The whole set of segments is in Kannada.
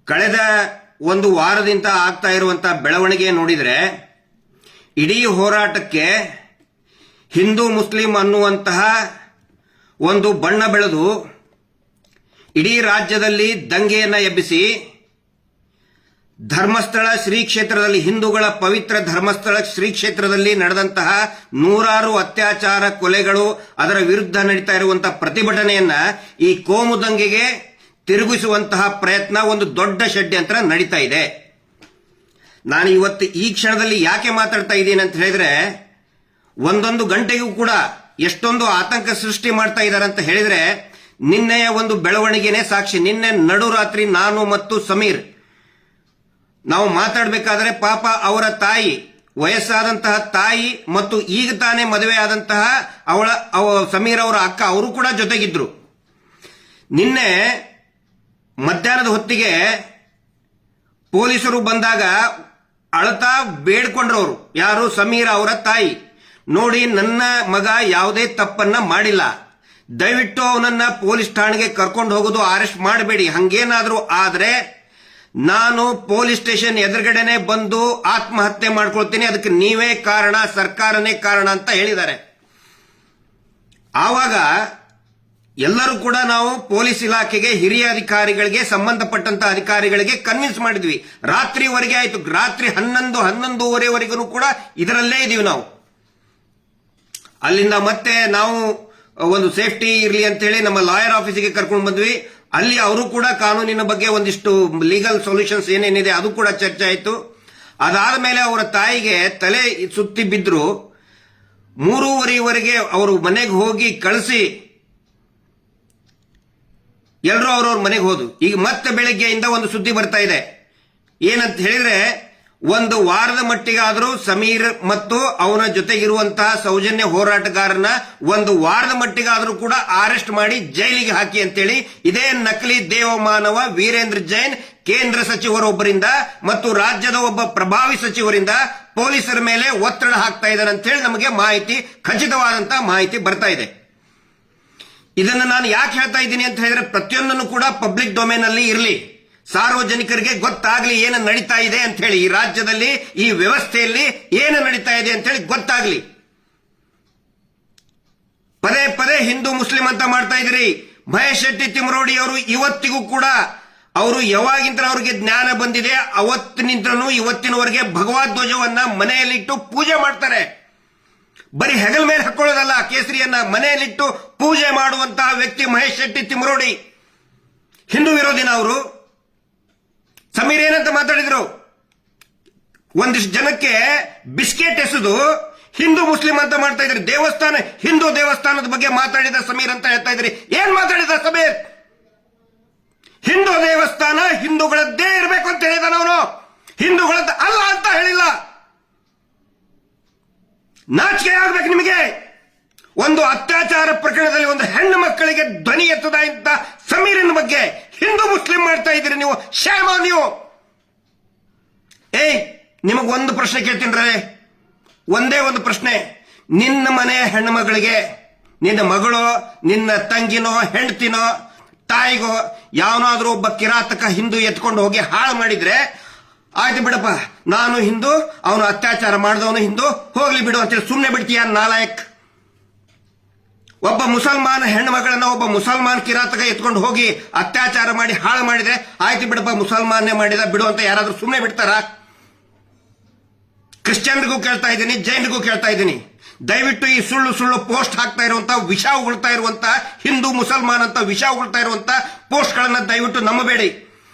ಕಳೆದ ಒಂದು ವಾರದಿಂದ ಆಗ್ತಾ ಇರುವಂತಹ ಬೆಳವಣಿಗೆ ನೋಡಿದರೆ ಇಡೀ ಹೋರಾಟಕ್ಕೆ ಹಿಂದೂ ಮುಸ್ಲಿಂ ಅನ್ನುವಂತಹ ಒಂದು ಬಣ್ಣ ಬೆಳೆದು ಇಡೀ ರಾಜ್ಯದಲ್ಲಿ ದಂಗೆಯನ್ನು ಎಬ್ಬಿಸಿ ಧರ್ಮಸ್ಥಳ ಶ್ರೀ ಕ್ಷೇತ್ರದಲ್ಲಿ ಹಿಂದೂಗಳ ಪವಿತ್ರ ಧರ್ಮಸ್ಥಳ ಶ್ರೀ ಕ್ಷೇತ್ರದಲ್ಲಿ ನಡೆದಂತಹ ನೂರಾರು ಅತ್ಯಾಚಾರ ಕೊಲೆಗಳು ಅದರ ವಿರುದ್ಧ ನಡೀತಾ ಇರುವಂತಹ ಪ್ರತಿಭಟನೆಯನ್ನ ಈ ಕೋಮು ದಂಗೆಗೆ ತಿರುಗಿಸುವಂತಹ ಪ್ರಯತ್ನ ಒಂದು ದೊಡ್ಡ ಷಡ್ಯಂತ್ರ ನಡೀತಾ ಇದೆ. ನಾನು ಇವತ್ತು ಈ ಕ್ಷಣದಲ್ಲಿ ಯಾಕೆ ಮಾತಾಡ್ತಾ ಇದ್ದೀನಿ ಅಂತ ಹೇಳಿದ್ರೆ, ಒಂದೊಂದು ಗಂಟೆಗೂ ಕೂಡ ಎಷ್ಟೊಂದು ಆತಂಕ ಸೃಷ್ಟಿ ಮಾಡ್ತಾ ಇದ್ದಾರೆ ಅಂತ ಹೇಳಿದ್ರೆ ನಿನ್ನೆಯ ಒಂದು ಬೆಳವಣಿಗೆನೇ ಸಾಕ್ಷಿ. ನಿನ್ನೆ ನಡುರಾತ್ರಿ ನಾನು ಮತ್ತು ಸಮೀರ್ ನಾವು ಮಾತಾಡಬೇಕಾದ್ರೆ ಪಾಪ ಅವರ ತಾಯಿ, ವಯಸ್ಸಾದಂತಹ ತಾಯಿ ಮತ್ತು ಈಗ ತಾನೇ ಮದುವೆ ಆದಂತಹ ಸಮೀರ್ ಅವರ ಅಕ್ಕ ಅವರು ಕೂಡ ಜೊತೆಗಿದ್ರು. ನಿನ್ನೆ ಮಧ್ಯಾಹ್ನದ ಹೊತ್ತಿಗೆ ಪೊಲೀಸರು ಬಂದಾಗ ಅಳತಾ ಬೇಡ್ಕೊಂಡ್ರವರು. ಯಾರು? ಸಮೀರ್ ಅವರ ತಾಯಿ. ನೋಡಿ, ನನ್ನ ಮಗ ಯಾವುದೇ ತಪ್ಪನ್ನ ಮಾಡಿಲ್ಲ, ದಯವಿಟ್ಟು ಅವನನ್ನ ಪೊಲೀಸ್ ಠಾಣೆಗೆ ಕರ್ಕೊಂಡು ಹೋಗೋದು ಅರೆಸ್ಟ್ ಮಾಡಬೇಡಿ. ಹಂಗೇನಾದ್ರೂ ಆದ್ರೆ ನಾನು ಪೊಲೀಸ್ ಸ್ಟೇಷನ್ ಎದುರುಗಡೆನೆ ಬಂದು ಆತ್ಮಹತ್ಯೆ ಮಾಡ್ಕೊಳ್ತೀನಿ, ಅದಕ್ಕೆ ನೀವೇ ಕಾರಣ, ಸರ್ಕಾರನೇ ಕಾರಣ ಅಂತ ಹೇಳಿದ್ದಾರೆ. ಆವಾಗ ಎಲ್ಲರೂ ಕೂಡ ನಾವು ಪೊಲೀಸ್ ಇಲಾಖೆಗೆ, ಹಿರಿಯ ಅಧಿಕಾರಿಗಳಿಗೆ, ಸಂಬಂಧಪಟ್ಟಂತ ಅಧಿಕಾರಿಗಳಿಗೆ ಕನ್ವಿನ್ಸ್ ಮಾಡಿದ್ವಿ. ರಾತ್ರಿವರೆಗೆ ಆಯ್ತು, ರಾತ್ರಿ 11:30ವರೆಗೂ ಕೂಡ ಇದರಲ್ಲೇ ಇದೀವಿ ನಾವು. ಅಲ್ಲಿಂದ ಮತ್ತೆ ನಾವು ಒಂದು ಸೇಫ್ಟಿ ಇರಲಿ ಅಂತ ಹೇಳಿ ನಮ್ಮ ಲಾಯರ್ ಆಫೀಸಿಗೆ ಕರ್ಕೊಂಡು ಬಂದ್ವಿ. ಅಲ್ಲಿ ಅವರು ಕೂಡ ಕಾನೂನಿನ ಬಗ್ಗೆ ಒಂದಿಷ್ಟು ಲೀಗಲ್ ಸೊಲ್ಯೂಷನ್ಸ್ ಏನೇನಿದೆ ಅದು ಕೂಡ ಚರ್ಚೆ ಆಯಿತು. ಅದಾದ ಮೇಲೆ ಅವರ ತಾಯಿಗೆ ತಲೆ ಸುತ್ತಿ ಬಿದ್ರು. 3:30ವರೆಗೆ ಅವರು ಮನೆಗೆ ಹೋಗಿ ಕಳಿಸಿ ಎಲ್ಲರೂ ಅವ್ರವ್ರ ಮನೆಗೆ ಹೋದ್ರು. ಈಗ ಮತ್ತೆ ಬೆಳಗ್ಗೆಯಿಂದ ಒಂದು ಸುದ್ದಿ ಬರ್ತಾ ಇದೆ. ಏನಂತ ಹೇಳಿದ್ರೆ, ಒಂದು ವಾರದ ಮಟ್ಟಿಗಾದರೂ ಸಮೀರ್ ಮತ್ತು ಅವನ ಜೊತೆಗಿರುವಂತಹ ಸೌಜನ್ಯ ಹೋರಾಟಗಾರನ ಒಂದು ವಾರದ ಮಟ್ಟಿಗಾದರೂ ಕೂಡ ಅರೆಸ್ಟ್ ಮಾಡಿ ಜೈಲಿಗೆ ಹಾಕಿ ಅಂತೇಳಿ ಇದೇ ನಕಲಿ ದೇವಮಾನವ ವೀರೇಂದ್ರ ಜೈನ್ ಕೇಂದ್ರ ಸಚಿವರೊಬ್ಬರಿಂದ ಮತ್ತು ರಾಜ್ಯದ ಒಬ್ಬ ಪ್ರಭಾವಿ ಸಚಿವರಿಂದ ಪೊಲೀಸರ ಮೇಲೆ ಒತ್ತಡ ಹಾಕ್ತಾ ಇದ್ದಾರೆ ಅಂತ ಹೇಳಿ ನಮಗೆ ಮಾಹಿತಿ, ಖಚಿತವಾದಂತಹ ಮಾಹಿತಿ ಬರ್ತಾ ಇದೆ. ಇದನ್ನು ನಾನು ಯಾಕೆ ಹೇಳ್ತಾ ಇದ್ದೀನಿ ಅಂತ ಹೇಳಿದ್ರೆ, ಪ್ರತಿಯೊಂದನ್ನು ಕೂಡ ಪಬ್ಲಿಕ್ ಡೊಮೇನ್ ಅಲ್ಲಿ ಇರಲಿ, ಸಾರ್ವಜನಿಕರಿಗೆ ಗೊತ್ತಾಗ್ಲಿ ಏನು ನಡೀತಾ ಇದೆ ಅಂತ ಹೇಳಿ, ಈ ರಾಜ್ಯದಲ್ಲಿ ಈ ವ್ಯವಸ್ಥೆಯಲ್ಲಿ ಏನು ನಡೀತಾ ಇದೆ ಅಂತ ಹೇಳಿ ಗೊತ್ತಾಗ್ಲಿ. ಪದೇ ಪದೇ ಹಿಂದೂ ಮುಸ್ಲಿಂ ಅಂತ ಮಾಡ್ತಾ ಇದ್ರಿ. ಮಹೇಶ್ ಶೆಟ್ಟಿ ತಿಮರೋಡಿ ಅವರು ಇವತ್ತಿಗೂ ಕೂಡ ಅವರು ಯಾವಾಗಿಂತ ಅವರಿಗೆ ಜ್ಞಾನ ಬಂದಿದೆ ಅವತ್ತಿನಿಂದನೂ ಇವತ್ತಿನವರೆಗೆ ಭಗವದ್ ಧ್ವಜವನ್ನ ಮನೆಯಲ್ಲಿಟ್ಟು ಪೂಜೆ ಮಾಡ್ತಾರೆ. ಬರೀ ಹೆಗಲ ಮೇಲೆ ಹಾಕೊಳ್ಳೋದಲ್ಲ, ಕೇಸರಿಯನ್ನ ಮನೆಯಲ್ಲಿಟ್ಟು ಪೂಜೆ ಮಾಡುವಂತಹ ವ್ಯಕ್ತಿ ಮಹೇಶ್ ಶೆಟ್ಟಿ ತಿಮರೋಡಿ. ಹಿಂದೂ ವಿರೋಧಿನ ಅವರು. ಸಮೀರ್ ಏನಂತ ಮಾತಾಡಿದ್ರು, ಒಂದಿಷ್ಟು ಜನಕ್ಕೆ ಬಿಸ್ಕೆಟ್ ಎಸೆದು ಹಿಂದೂ ಮುಸ್ಲಿಂ ಅಂತ ಮಾಡ್ತಾ ಇದ್ರಿ. ದೇವಸ್ಥಾನ, ಹಿಂದೂ ದೇವಸ್ಥಾನದ ಬಗ್ಗೆ ಮಾತಾಡಿದ ಸಮೀರ್ ಅಂತ ಹೇಳ್ತಾ ಇದ್ರಿ. ಏನ್ ಮಾತಾಡಿದ ಸಮೀರ್? ಹಿಂದೂ ದೇವಸ್ಥಾನ ಹಿಂದೂಗಳದ್ದೇ ಇರಬೇಕು ಅಂತ ಹೇಳಿದ, ಅವನು ಹಿಂದೂಗಳದ್ದು ಅಲ್ಲ ಅಂತ ಹೇಳಿಲ್ಲ. ನಾಚಿಕೆ ಆಗ್ಬೇಕು ನಿಮಗೆ. ಒಂದು ಅತ್ಯಾಚಾರ ಪ್ರಕರಣದಲ್ಲಿ ಒಂದು ಹೆಣ್ಣು ಮಕ್ಕಳಿಗೆ ಧ್ವನಿ ಎತ್ತದ ಇಂತ ಸಮೀರಿನ ಬಗ್ಗೆ ಹಿಂದೂ ಮುಸ್ಲಿಂ ಮಾಡ್ತಾ ಇದ್ದೀರಿ ನೀವು. ಶ್ಯಾಮ ನೀವು. ನಿಮಗ್ ಒಂದು ಪ್ರಶ್ನೆ ಕೇಳ್ತೀನಿ, ಒಂದೇ ಒಂದು ಪ್ರಶ್ನೆ. ನಿನ್ನ ಮನೆಯ ಹೆಣ್ಣು ಮಗಳಿಗೆ, ನಿನ್ನ ಮಗಳು, ನಿನ್ನ ತಂಗಿನೋ, ಹೆಂಡತಿನೋ, ತಾಯಿಗೋ ಯಾವನಾದ್ರೂ ಒಬ್ಬ ಕಿರಾತಕ ಹಿಂದೂ ಎತ್ಕೊಂಡು ಹೋಗಿ ಹಾಳು ಮಾಡಿದ್ರೆ, ಆಯ್ತು ಬಿಡಪ್ಪ, ನಾನು ಹಿಂದೂ, ಅವನು ಅತ್ಯಾಚಾರ ಮಾಡಿದವನು ಹಿಂದೂ, ಹೋಗ್ಲಿ ಬಿಡು ಅಂತೇಳಿ ಸುಮ್ಮನೆ ಬಿಡ್ತೀಯ ನಾಲಾಯಕ್? ಒಬ್ಬ ಮುಸಲ್ಮಾನ ಹೆಣ್ಣು ಮಗಳನ್ನ ಒಬ್ಬ ಮುಸಲ್ಮಾನ್ ಕಿರಾತಕ ಎತ್ಕೊಂಡು ಹೋಗಿ ಅತ್ಯಾಚಾರ ಮಾಡಿ ಹಾಳು ಮಾಡಿದ್ರೆ, ಆಯ್ತು ಬಿಡಪ್ಪ, ಮುಸಲ್ಮಾನ್ನೇ ಮಾಡಿದ ಬಿಡು ಅಂತ ಯಾರಾದ್ರೂ ಸುಮ್ಮನೆ ಬಿಡ್ತಾರ? ಕ್ರಿಶ್ಚಿಯನ್ರಿಗೂ ಕೇಳ್ತಾ ಇದ್ದೀನಿ, ಜೈನ್ರಿಗೂ ಕೇಳ್ತಾ ಇದ್ದೀನಿ, ದಯವಿಟ್ಟು ಈ ಸುಳ್ಳು ಸುಳ್ಳು ಪೋಸ್ಟ್ ಹಾಕ್ತಾ ಇರುವಂತ, ವಿಷ ಉಗುಳ್ತಾ ಇರುವಂತ, ಹಿಂದೂ ಮುಸಲ್ಮಾನ್ ಅಂತ ವಿಷ ಉಗುಳ್ತಾ ಇರುವಂತ ಪೋಸ್ಟ್ ಗಳನ್ನ ದಯವಿಟ್ಟು ನಂಬಬೇಡಿ.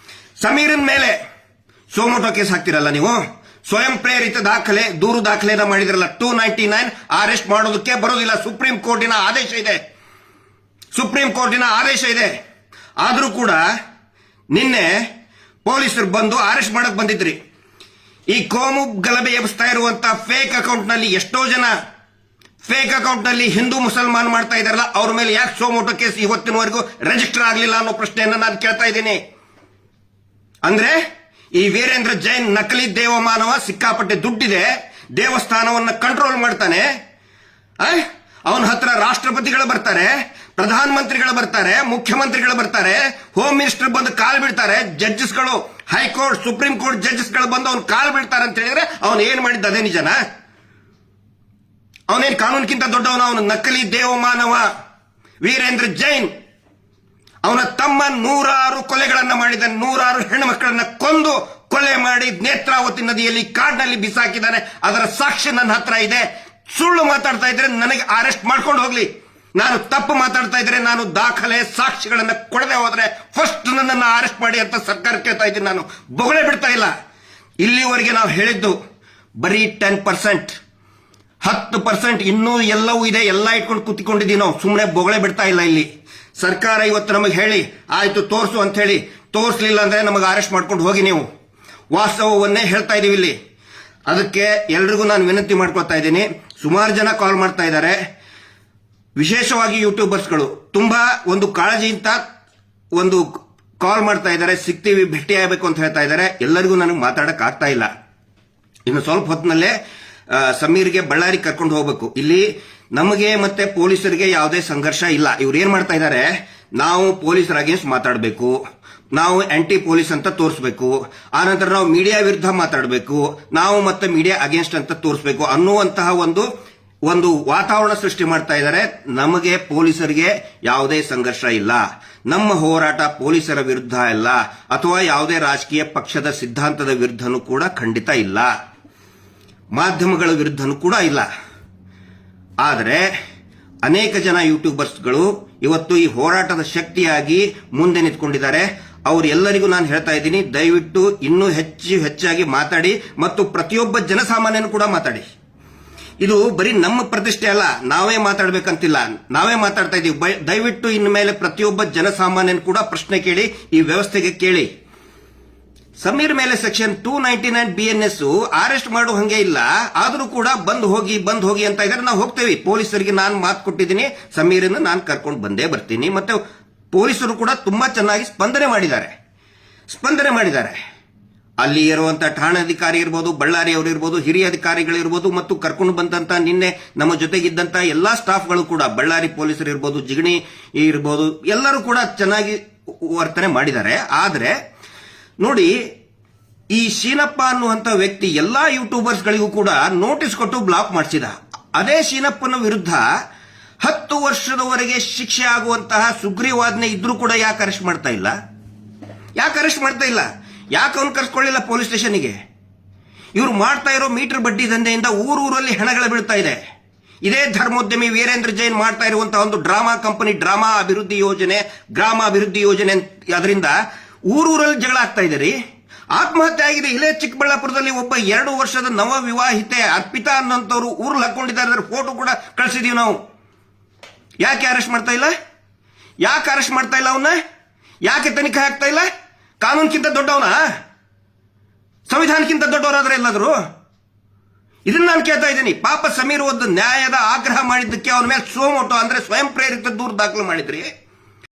ಸಮೀರನ್ ಮೇಲೆ ಸೋಮೋಟೋ ಕೇಸ್ ಹಾಕ್ತಿರಲ್ಲ ನೀವು, ಸ್ವಯಂ ಪ್ರೇರಿತ ದೂರು ದಾಖಲೆನ ಮಾಡಿದ್ರಲ್ಲ, 299 ಅರೆಸ್ಟ್ ಮಾಡೋದಕ್ಕೆ ಬರೋದಿಲ್ಲ. ಸುಪ್ರೀಂ ಕೋರ್ಟಿನ ಆದೇಶ ಇದೆ, ಸುಪ್ರೀಂ ಕೋರ್ಟಿನ ಆದೇಶ ಇದೆ. ಆದ್ರೂ ಕೂಡ ನಿನ್ನೆ ಪೊಲೀಸರು ಬಂದು ಅರೆಸ್ಟ್ ಮಾಡಕ್ ಬಂದಿದ್ರಿ. ಈ ಕೋಮು ಗಲಭೆ ಎಬ್ಬಿಸ್ತಾ ಇರುವಂತ ಫೇಕ್ ಅಕೌಂಟ್ ನಲ್ಲಿ ಎಷ್ಟೋ ಜನ ಫೇಕ್ ಅಕೌಂಟ್ ನಲ್ಲಿ ಹಿಂದೂ ಮುಸಲ್ಮಾನ್ ಮಾಡ್ತಾ ಇದಾರಲ್ಲ, ಅವ್ರ ಮೇಲೆ ಯಾಕೆ ಸೋಮೋಟೋ ಕೇಸ್ ಇವತ್ತಿನವರೆಗೂ ರಿಜಿಸ್ಟರ್ ಆಗಲಿಲ್ಲ ಅನ್ನೋ ಪ್ರಶ್ನೆಯನ್ನ ನಾನು ಕೇಳ್ತಾ ಇದ್ದೀನಿ. ಅಂದ್ರೆ ಈ ವೀರೇಂದ್ರ ಜೈನ್ ನಕಲಿ ದೇವಮಾನವ ಸಿಕ್ಕಾಪಟ್ಟೆ ದುಡ್ಡಿದೆ, ದೇವಸ್ಥಾನವನ್ನ ಕಂಟ್ರೋಲ್ ಮಾಡ್ತಾನೆ. ಅವನ ಹತ್ರ ರಾಷ್ಟ್ರಪತಿಗಳು ಬರ್ತಾರೆ, ಪ್ರಧಾನ ಮಂತ್ರಿಗಳು ಬರ್ತಾರೆ, ಮುಖ್ಯಮಂತ್ರಿಗಳು ಬರ್ತಾರೆ, ಹೋಮ್ ಮಿನಿಸ್ಟರ್ ಬಂದು ಕಾಲ್ ಬಿಡ್ತಾರೆ, ಜಡ್ಜಸ್ಗಳು, ಹೈಕೋರ್ಟ್, ಸುಪ್ರೀಂ ಕೋರ್ಟ್ ಜಡ್ಜಸ್ಗಳು ಬಂದು ಅವ್ನು ಕಾಲ್ ಬಿಡ್ತಾರೆ ಅಂತ ಹೇಳಿದ್ರೆ ಅವನು ಏನ್ ಮಾಡಿದ್ದ ಅದೇ ನಿಜನಾ? ಅವನೇನ್ ಕಾನೂನಿಗಿಂತ ದೊಡ್ಡವನ? ಅವನು ನಕಲಿ ದೇವಮಾನವ ವೀರೇಂದ್ರ ಜೈನ್. ಅವನ ತಮ್ಮ 100 ಕೊಲೆಗಳನ್ನ ಮಾಡಿದ, 100 ಹೆಣ್ಣು ಮಕ್ಕಳನ್ನ ಕೊಂದು ಕೊಲೆ ಮಾಡಿ ನೇತ್ರಾವತಿ ನದಿಯಲ್ಲಿ ಕಾಡಿನಲ್ಲಿ ಬಿಸಾಕಿದ್ದಾನೆ. ಅದರ ಸಾಕ್ಷಿ ನನ್ನ ಹತ್ರ ಇದೆ. ಸುಳ್ಳು ಮಾತಾಡ್ತಾ ಇದ್ರೆ ನನಗೆ ಅರೆಸ್ಟ್ ಮಾಡ್ಕೊಂಡು ಹೋಗ್ಲಿ. ನಾನು ತಪ್ಪು ಮಾತಾಡ್ತಾ ಇದ್ರೆ, ನಾನು ದಾಖಲೆ ಸಾಕ್ಷಿಗಳನ್ನ ಕೊಡದೆ ಹೋದ್ರೆ ಫಸ್ಟ್ ನನ್ನನ್ನು ಅರೆಸ್ಟ್ ಮಾಡಿ ಅಂತ ಸರ್ಕಾರ ಕೇಳ್ತಾ ಇದ್ದೀನಿ. ನಾನು ಬೊಗಳೆ ಬಿಡ್ತಾ ಇಲ್ಲ. ಇಲ್ಲಿವರೆಗೆ ನಾವು ಹೇಳಿದ್ದು ಬರೀ 10%, 10%. ಇನ್ನೂ ಎಲ್ಲವೂ ಇದೆ, ಎಲ್ಲ ಇಟ್ಕೊಂಡು ಕೂತ್ಕೊಂಡಿದ್ದೀವಿ ನಾವು. ಸುಮ್ಮನೆ ಬೊಗಳೆ ಬಿಡ್ತಾ ಇಲ್ಲ. ಇಲ್ಲಿ ಸರ್ಕಾರ ಇವತ್ತು ನಮಗೆ ಹೇಳಿ ಆಯ್ತು ತೋರಿಸು ಅಂತ ಹೇಳಿ, ತೋರಿಸಲಿಲ್ಲ ಅಂದ್ರೆ ನಮಗೆ ಅರೆಸ್ಟ್ ಮಾಡ್ಕೊಂಡು ಹೋಗಿ. ನೀವು ವಾಸ್ತವವನ್ನೇ ಹೇಳ್ತಾ ಇದೀವಿ ಇಲ್ಲಿ. ಅದಕ್ಕೆ ಎಲ್ರಿಗೂ ನಾನು ವಿನಂತಿ ಮಾಡ್ಕೊಳ್ತಾ ಇದ್ದೀನಿ. ಸುಮಾರು ಜನ ಕಾಲ್ ಮಾಡ್ತಾ ಇದ್ದಾರೆ, ವಿಶೇಷವಾಗಿ ಯೂಟ್ಯೂಬರ್ಸ್ಗಳು ತುಂಬಾ ಒಂದು ಕಾಳಜಿಯಿಂದ ಒಂದು ಕಾಲ್ ಮಾಡ್ತಾ ಇದ್ದಾರೆ, ಸಿಗ್ತೀವಿ, ಭೇಟಿ ಆಗಬೇಕು ಅಂತ ಹೇಳ್ತಾ ಇದ್ದಾರೆ. ಎಲ್ಲರಿಗೂ ನನಗೆ ಮಾತಾಡಕ್ ಆಗ್ತಾ ಇಲ್ಲ. ಇನ್ನು ಸ್ವಲ್ಪ ಹೊತ್ತಿನಲ್ಲೇ ಸಮೀರ್ಗೆ ಬಳ್ಳಾರಿ ಕರ್ಕೊಂಡು ಹೋಗ್ಬೇಕು. ಇಲ್ಲಿ ನಮಗೆ ಮತ್ತೆ ಪೊಲೀಸರಿಗೆ ಯಾವುದೇ ಸಂಘರ್ಷ ಇಲ್ಲ. ಇವ್ರು ಏನ್ ಮಾಡ್ತಾ ಇದ್ದಾರೆ, ನಾವು ಪೊಲೀಸರ ಅಗೇನ್ಸ್ಟ್ ಮಾತಾಡಬೇಕು, ನಾವು ಆಂಟಿ ಪೊಲೀಸ್ ಅಂತ ತೋರಿಸಬೇಕು, ಆನಂತರ ನಾವು ಮೀಡಿಯಾ ವಿರುದ್ಧ ಮಾತಾಡಬೇಕು, ನಾವು ಮತ್ತೆ ಮೀಡಿಯಾ ಅಗೇನ್ಸ್ಟ್ ಅಂತ ತೋರಿಸಬೇಕು ಅನ್ನುವಂತಹ ಒಂದು ವಾತಾವರಣ ಸೃಷ್ಟಿ ಮಾಡ್ತಾ ಇದ್ದಾರೆ. ನಮಗೆ ಪೊಲೀಸರಿಗೆ ಯಾವುದೇ ಸಂಘರ್ಷ ಇಲ್ಲ. ನಮ್ಮ ಹೋರಾಟ ಪೊಲೀಸರ ವಿರುದ್ಧ ಇಲ್ಲ, ಅಥವಾ ಯಾವುದೇ ರಾಜಕೀಯ ಪಕ್ಷದ ಸಿದ್ಧಾಂತದ ವಿರುದ್ಧನೂ ಕೂಡ ಖಂಡಿತ ಇಲ್ಲ, ಮಾಧ್ಯಮಗಳ ವಿರುದ್ಧನೂ ಕೂಡ ಇಲ್ಲ. ಆದರೆ ಅನೇಕ ಜನ ಯೂಟ್ಯೂಬರ್ಸ್ಗಳು ಇವತ್ತು ಈ ಹೋರಾಟದ ಶಕ್ತಿಯಾಗಿ ಮುಂದೆ ನಿಂತ್ಕೊಂಡಿದ್ದಾರೆ. ಅವರೆಲ್ಲರಿಗೂ ನಾನು ಹೇಳ್ತಾ ಇದ್ದೀನಿ, ದಯವಿಟ್ಟು ಇನ್ನೂ ಹೆಚ್ಚಾಗಿ ಮಾತಾಡಿ, ಮತ್ತು ಪ್ರತಿಯೊಬ್ಬ ಜನಸಾಮಾನ್ಯನು ಕೂಡ ಮಾತಾಡಿ. ಇದು ಬರೀ ನಮ್ಮ ಪ್ರತಿಷ್ಠೆ ಅಲ್ಲ, ನಾವೇ ಮಾತಾಡ್ಬೇಕಂತಿಲ್ಲ, ನಾವೇ ಮಾತಾಡ್ತಾ ಇದೀವಿ. ದಯವಿಟ್ಟು ಇನ್ನು ಮೇಲೆ ಪ್ರತಿಯೊಬ್ಬ ಜನಸಾಮಾನ್ಯನು ಕೂಡ ಪ್ರಶ್ನೆ ಕೇಳಿ, ಈ ವ್ಯವಸ್ಥೆಗೆ ಕೇಳಿ. ಸಮೀರ್ ಮೇಲೆ ಸೆಕ್ಷನ್ 299 BNS ಅರೆಸ್ಟ್ ಮಾಡೋ ಹಂಗೆ ಇಲ್ಲ, ಆದ್ರೂ ಕೂಡ ಬಂದ್ ಹೋಗಿ ಅಂತ ಇದ್ದಾರೆ. ನಾವು ಹೋಗ್ತೇವೆ. ಪೊಲೀಸರಿಗೆ ನಾನು ಮಾತು ಕೊಟ್ಟಿದ್ದೀನಿ, ಸಮೀರನ್ನು ನಾನು ಕರ್ಕೊಂಡು ಬಂದೇ ಬರ್ತೀನಿ. ಮತ್ತೆ ಪೊಲೀಸರು ಕೂಡ ತುಂಬಾ ಚೆನ್ನಾಗಿ ಸ್ಪಂದನೆ ಮಾಡಿದ್ದಾರೆ. ಅಲ್ಲಿ ಇರುವಂತಹ ಠಾಣಾಧಿಕಾರಿ ಇರ್ಬೋದು, ಬಳ್ಳಾರಿ ಅವರು ಇರ್ಬೋದು, ಹಿರಿಯ ಅಧಿಕಾರಿಗಳಿರ್ಬೋದು, ಮತ್ತು ಕರ್ಕೊಂಡು ಬಂದಂತ ನಿನ್ನೆ ನಮ್ಮ ಜೊತೆಗಿದ್ದಂತ ಎಲ್ಲಾ ಸ್ಟಾಫ್ಗಳು ಕೂಡ, ಬಳ್ಳಾರಿ ಪೊಲೀಸರು ಇರ್ಬೋದು, ಜಿಗಣಿ ಇರ್ಬೋದು, ಎಲ್ಲರೂ ಕೂಡ ಚೆನ್ನಾಗಿ ವರ್ತನೆ ಮಾಡಿದ್ದಾರೆ. ಆದ್ರೆ ನೋಡಿ, ಈ ಶೀನಪ್ಪ ಅನ್ನುವಂತ ವ್ಯಕ್ತಿ ಎಲ್ಲಾ ಯೂಟ್ಯೂಬರ್ಸ್ಗಳಿಗೂ ಕೂಡ ನೋಟಿಸ್ ಕೊಟ್ಟು ಬ್ಲಾಕ್ ಮಾಡಿಸಿದ. ಅದೇ ಶೀನಪ್ಪನ ವಿರುದ್ಧ 10 ವರ್ಷದವರೆಗೆ ಶಿಕ್ಷೆ ಆಗುವಂತಹ ಸುಗ್ರೀವಾಜ್ಞೆ ಇದ್ರೂ ಕೂಡ ಯಾಕೆ ಅರೆಸ್ಟ್ ಮಾಡ್ತಾ ಇಲ್ಲ? ಯಾಕೆ ಅವನು ಕರ್ಸ್ಕೊಳ್ಳಿಲ್ಲ ಪೊಲೀಸ್ ಸ್ಟೇಷನ್ಗೆ? ಇವರು ಮಾಡ್ತಾ ಇರೋ ಮೀಟರ್ ಬಡ್ಡಿ ದಂಧೆಯಿಂದ ಊರೂರಲ್ಲಿ ಹೆಣಗಳು ಬೀಳ್ತಾ ಇದೆ. ಇದೇ ಧರ್ಮೋದ್ಯಮಿ ವೀರೇಂದ್ರ ಜೈನ್ ಮಾಡ್ತಾ ಇರುವಂತಹ ಒಂದು ಡ್ರಾಮಾ ಕಂಪನಿ, ಗ್ರಾಮ ಅಭಿವೃದ್ಧಿ ಯೋಜನೆ, ಅದರಿಂದ ಊರೂರಲ್ಲಿ ಜಗಳ ಆಗ್ತಾ ಇದೆ ರೀ. ಆತ್ಮಹತ್ಯೆ ಆಗಿದೆ. ಇಲ್ಲೇ ಚಿಕ್ಕಬಳ್ಳಾಪುರದಲ್ಲಿ ಒಬ್ಬ 2 ವರ್ಷದ ನವ ವಿವಾಹಿತೆ ಅರ್ಪಿತಾ ಅನ್ನೋಂಥವ್ರು ಊರಲ್ಲಿ ಹಾಕೊಂಡಿದ್ದಾರೆ. ಫೋಟೋ ಕೂಡ ಕಳಿಸಿದೀವಿ ನಾವು. ಯಾಕೆ ಅರೆಸ್ಟ್ ಮಾಡ್ತಾ ಇಲ್ಲ ಅವನ್ನ? ಯಾಕೆ ತನಿಖೆ ಆಗ್ತಾ ಇಲ್ಲ? ಕಾನೂನ್ಗಿಂತ ದೊಡ್ಡವನ? ಸಂವಿಧಾನಕ್ಕಿಂತ ದೊಡ್ಡವರಾದ್ರೆ ಎಲ್ಲಾದ್ರು? ಇದನ್ನ ನಾನು ಕೇಳ್ತಾ ಇದ್ದೀನಿ. ಪಾಪ ಸಮೀರ್ ಒಂದು ನ್ಯಾಯದ ಆಗ್ರಹ ಮಾಡಿದ್ದಕ್ಕೆ ಅವನ ಮೇಲೆ ಸೋಮೋಟೋ ಅಂದ್ರೆ ಸ್ವಯಂ ಪ್ರೇರಿತ ದೂರು ದಾಖಲು ಮಾಡಿದ್ರಿ.